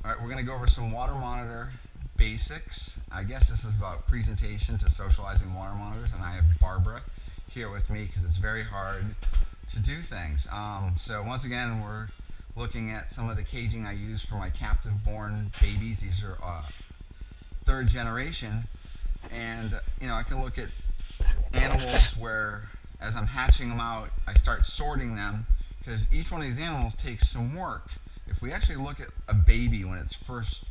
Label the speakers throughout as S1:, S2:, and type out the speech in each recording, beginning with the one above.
S1: All right, we're going to go over some water monitor basics. I guess this is about presentation to socializing water monitors, and I have Barbara here with me because it's very hard to do things. So once again, we're looking at some of the caging I use for my captive-born babies. These are third generation, and I can look at animals where, as I'm hatching them out, I start sorting them because each one of these animals takes some work. If we actually look at a baby when it's first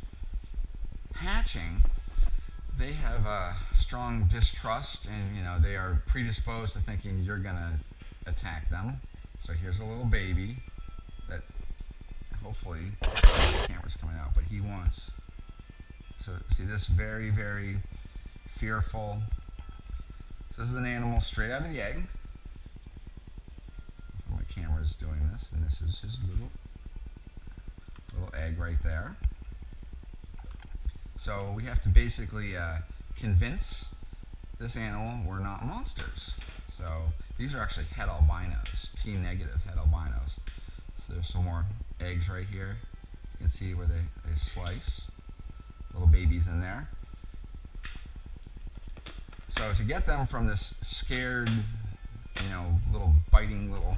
S1: hatching, they have a strong distrust, and they are predisposed to thinking you're gonna attack them. So here's a little baby that hopefully the camera's coming out, but he wants. So see this very, very fearful. So this is an animal straight out of the egg. My camera's doing this, and this is his little egg right there. So we have to basically convince this animal we're not monsters. So these are actually het albinos, T-negative het albinos. So there's some more eggs right here. You can see where they slice. Little babies in there. So to get them from this scared, little biting little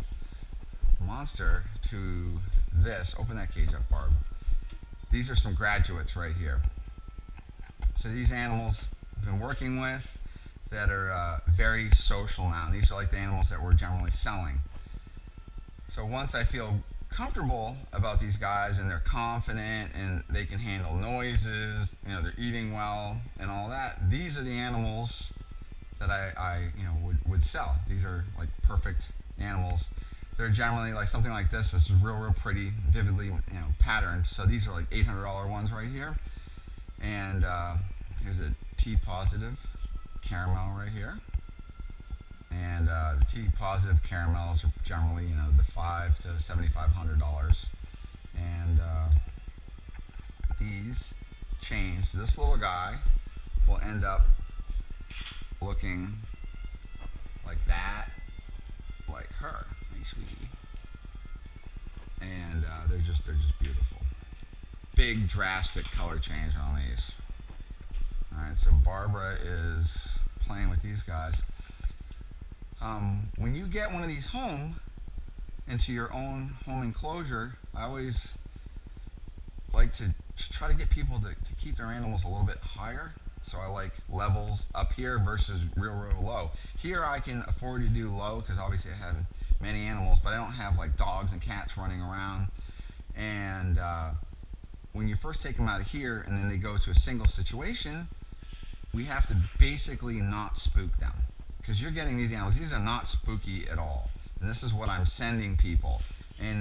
S1: monster to this, open that cage up, Barb. These are some graduates right here. So these animals I've been working with that are very social now. These are like the animals that we're generally selling. So once I feel comfortable about these guys and they're confident and they can handle noises, they're eating well and all that, these are the animals that I would sell. These are like perfect animals. They're generally like something like this. This is real pretty, vividly patterned. So these are like $800 ones right here. And here's a T-positive caramel right here. And the T-positive caramels are generally the $500 to $7,500. And these change. So this little guy will end up looking like that, like her. Sweetie. And they're just beautiful. Big drastic color change on these. Alright, so Barbara is playing with these guys. When you get one of these home into your own home enclosure, I always like to try to get people to keep their animals a little bit higher. So I like levels up here versus real low. Here I can afford to do low because obviously I have many animals, but I don't have like dogs and cats running around. And when you first take them out of here and then they go to a single situation, we have to basically not spook them because you're getting these animals. These are not spooky at all, and this is what I'm sending people.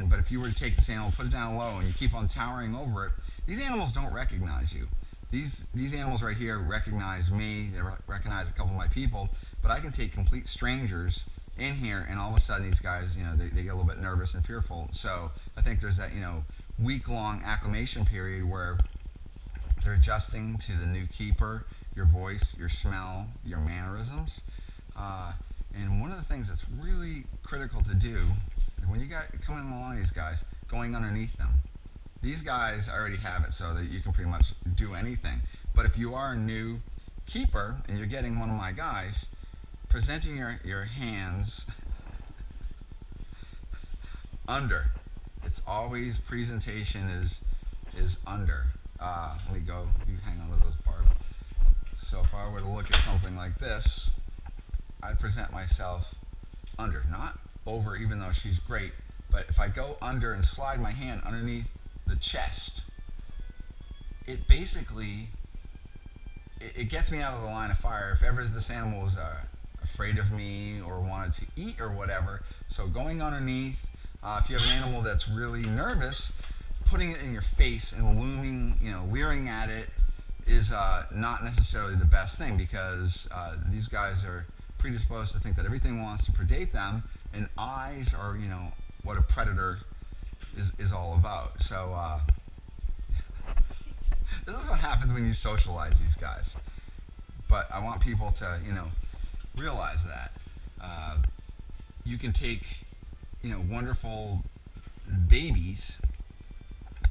S1: But if you were to take this animal, put it down low, and you keep on towering over it, these animals don't recognize you. These animals right here recognize me. They recognize a couple of my people, but I can take complete strangers in here, and all of a sudden these guys, they get a little bit nervous and fearful. So I think there's that, week-long acclimation period where they're adjusting to the new keeper, your voice, your smell, your mannerisms. And one of the things that's really critical to do when you come in along these guys, going underneath them. These guys already have it so that you can pretty much do anything. But if you are a new keeper and you're getting one of my guys, presenting your hands under. It's always presentation is under. Let me go. You hang on to those, Barb. So if I were to look at something like this, I present myself under, not over, even though she's great. But if I go under and slide my hand underneath the chest, it basically it gets me out of the line of fire. If ever this animal was afraid of me or wanted to eat or whatever. So going underneath, if you have an animal that's really nervous, putting it in your face and looming, leering at it is not necessarily the best thing because these guys are predisposed to think that everything wants to predate them, and eyes are, what a predator is all about. So this is what happens when you socialize these guys. But I want people to, realize that you can take, wonderful babies.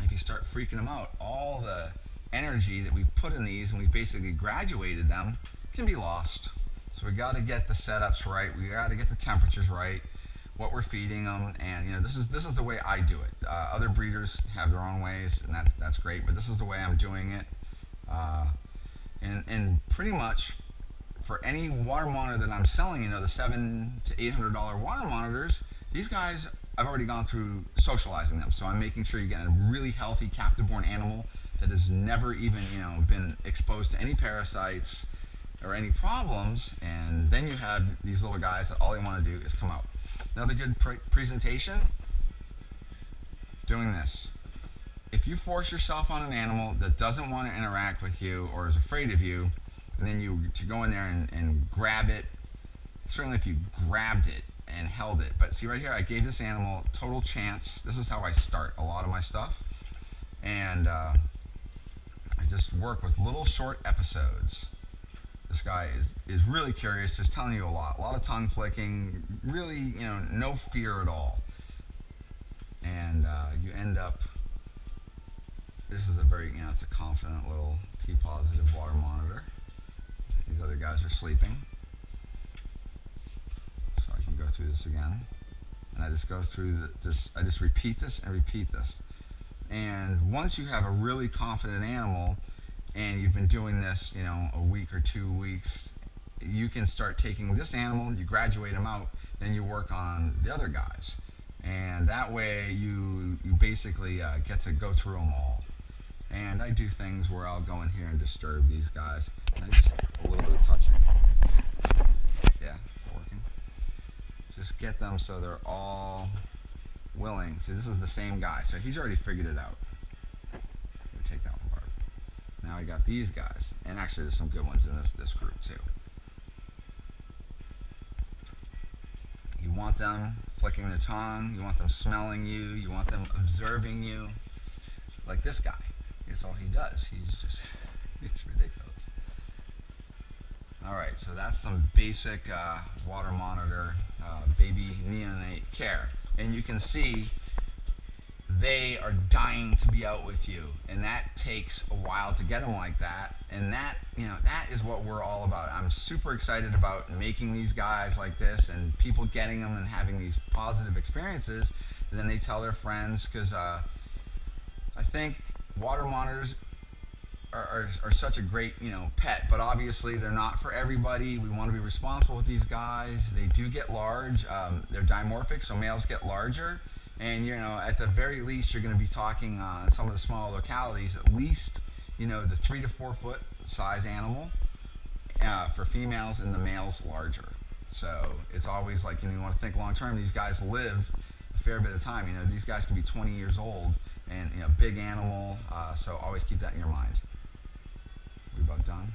S1: If if you start freaking them out, all the energy that we've put in these and we've basically graduated them can be lost. So we got to get the setups right. We got to get the temperatures right, what we're feeding them, and you know, this is the way I do it. Other breeders have their own ways, and that's great. But this is the way I'm doing it. And pretty much for any water monitor that I'm selling, you know, the $700 to $800 water monitors, these guys, I've already gone through socializing them. So I'm making sure you get a really healthy captive-born animal that has never even, you know, been exposed to any parasites or any problems, and then you have these little guys that all they want to do is come out. Another good presentation, doing this. If you force yourself on an animal that doesn't want to interact with you or is afraid of you, and then you go in there and grab it, certainly if you grabbed it and held it, but see right here, I gave this animal total chance. This is how I start a lot of my stuff, and I just work with little short episodes. This guy is really curious, just telling you a lot of tongue flicking, really, you know, no fear at all. And you end up, this is a very, you know, it's a confident little T-positive water monitor. These other guys are sleeping. So I can go through this again. And I just go through I just repeat this and repeat this. And once you have a really confident animal, and you've been doing this, you know, a week or 2 weeks, you can start taking this animal, you graduate them out, then you work on the other guys. And that way you basically get to go through them all. And I do things where I'll go in here and disturb these guys. And I just a little bit of touching. Yeah, working. Just get them so they're all willing. See, this is the same guy, so he's already figured it out. Let me take that one. Now I got these guys, and actually there's some good ones in this group too. You want them flicking their tongue, you want them smelling you, you want them observing you. Like this guy, that's all he does. He's just, it's ridiculous. Alright, so that's some basic water monitor baby neonate care. And you can see they are dying to be out with you, and that takes a while to get them like that, and that, you know, that is what we're all about. I'm super excited about making these guys like this and people getting them and having these positive experiences, and then they tell their friends, because I think water monitors are such a great, you know, pet, but obviously they're not for everybody. We want to be responsible with these guys. They do get large. They're dimorphic, so males get larger. And, you know, at the very least, you're going to be talking on some of the smaller localities, at least, you know, the 3 to 4 foot size animal for females, and the males larger. So it's always like, you know, you want to think long term. These guys live a fair bit of time. You know, these guys can be 20 years old, and, you know, big animal. So always keep that in your mind. We about done?